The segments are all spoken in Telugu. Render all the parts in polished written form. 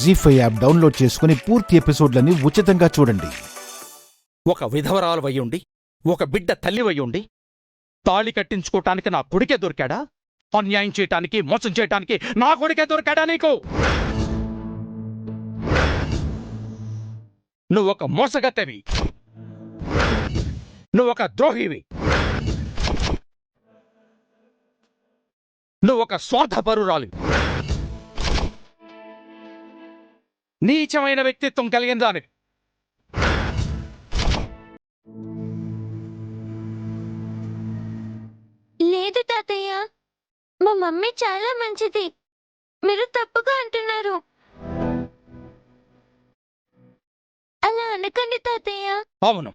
జీ5 యాప్ డౌన్లోడ్ చేసుకుని పూర్తి ఎపిసోడ్లని ఉచితంగా చూడండి. ఒక విధవరాలువయ్యుండి, ఒక బిడ్డ తల్లివయ్యుండి, తాళి కట్టించుకోటానికి నా కొడుకే దొరికాడా? అన్యాయం చేయటానికి, మోసం చేయటానికి నా కొడుకే దొరికాడా నీకు? నువ్వొక మోసగత్తెవి, నువ్వొక ద్రోహివి, నువ్వొక స్వార్థపరురాలి, నీచమైన వ్యక్తిత్వం కలిగిన దాని. లేదు తాతయ్య, మా మమ్మీ చాలా మంచిది. మీరు తప్పుగా అంటున్నారు. అలా అనకండి తాతయ్య. అవును,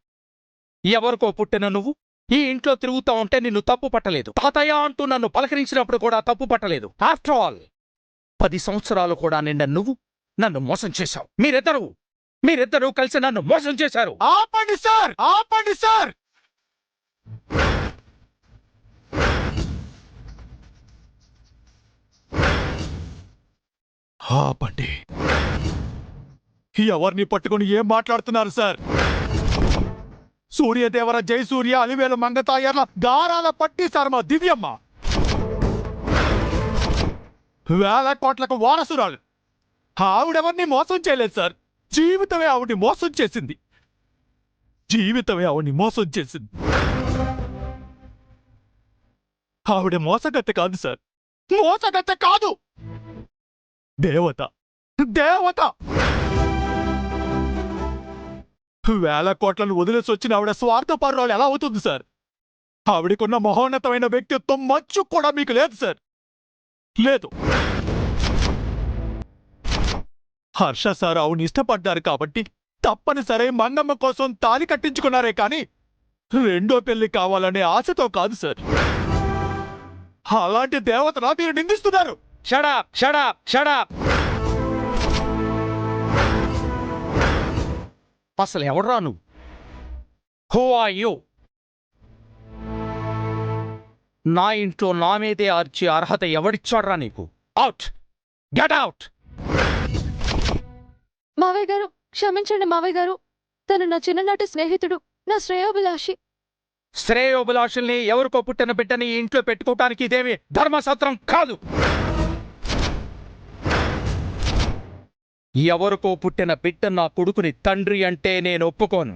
ఎవరికో పుట్టిన నువ్వు ఈ ఇంట్లో తిరుగుతా ఉంటే నిన్ను తప్పు పట్టలేదు. తాతయ్య అంటూ నన్ను పలకరించినప్పుడు కూడా తప్పు పట్టలేదు. ఆఫ్టర్ ఆల్ 10 సంవత్సరాలు కూడా నిన్న నువ్వు నన్ను మోసం చేశావు. మీరిద్దరూ కలిసి నన్ను మోసం చేశారు. ఆపండి సార్, ఆపండి సార్. ఆపండి. ఎవరిని పట్టుకుని ఏం మాట్లాడుతున్నారు సార్? సూర్యదేవర, జయసూర్య, అలివేలు మంగతాయర్ల దారాల పట్టి సార్ మా దివ్యమ్మ. వేల కోట్లకు వారసురాలు. ఆవిడెవరిని మోసం చేయలేదు సార్. జీవితమే ఆవిడ్ని మోసం చేసింది. ఆవిడ మోసగత్తె కాదు సార్, మోసగత్తె కాదు, దేవత. వేల కోట్లను వదిలేసి వచ్చిన ఆవిడ స్వార్థపరురాలు ఎలా అవుతుంది సార్? ఆవిడకున్న మహోన్నతమైన వ్యక్తిత్వం మచ్చు కూడా మీకు లేదు సార్, లేదు. హర్ష సార్ ఆవిడని ఇష్టపడ్డారు కాబట్టి తప్పనిసరి మంగమ్మ కోసం తాళి కట్టించుకున్నారే కానీ రెండో పెళ్లి కావాలనే ఆశతో కాదు సార్. అలాంటి దేవతలా మీరు నిందిస్తున్నారు? షడప్. అసలు ఎవడ్రా నువ్వు? Who are you? నా ఇంట్లో నా మీదే అర్చే అర్హత ఎవడిచ్చాడ్రా నీకు? Out, get out. మావయ్య గారు, క్షమించండి మావయ్య గారు. తను నా చిన్ననాటి స్నేహితుడు, నా శ్రేయోభిలాషి. శ్రేయోభిలాషుల్ని, ఎవరికో పుట్టిన బిడ్డని ఈ ఇంట్లో పెట్టుకోవటానికి ఇదేమి ధర్మసత్రం కాదు. ఎవరికో పుట్టిన బిడ్డ నా కొడుకుని తండ్రి అంటే నేను ఒప్పుకోను.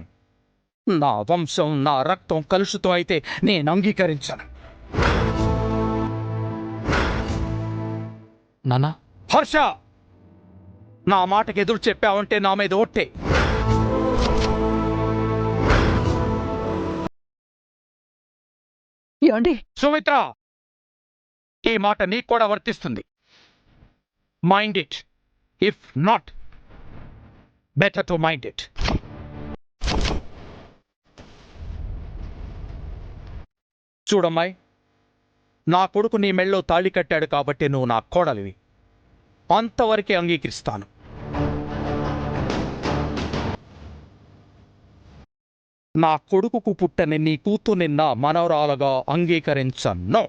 నా వంశం, నా రక్తం కలుషితం అయితే నేను అంగీకరించను. నానా, హర్ష, నా మాటకి ఎదురు చెప్పావంటే నా మీద ఒట్టే. ఏమండి? సుమిత్ర, ఈ మాట నీకు కూడా వర్తిస్తుంది. Mind it. If not, better to mind it. చూడమ్మాయి, నా కొడుకు నీ మెళ్ళో తాళి కట్టాడు కాబట్టి నువ్వు నా కోడలివి. అంతవరకే అంగీకరిస్తాను. నా కొడుకుకు పుట్టని నీ కూతుర్ని నా మనవరాలుగా అంగీకరించను.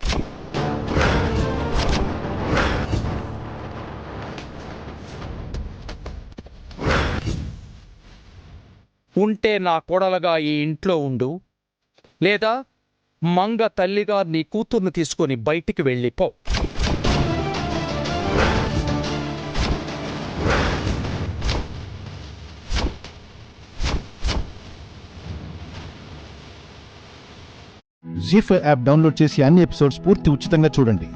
ఉంటే నా కోడలుగా ఈ ఇంట్లో ఉండు, లేదా మంగ తల్లిగా నీ కూతుర్ని తీసుకొని బయటికి వెళ్ళిపో. జీ5 యాప్ డౌన్లోడ్ చేసి అన్ని ఎపిసోడ్స్ పూర్తి ఉచితంగా చూడండి.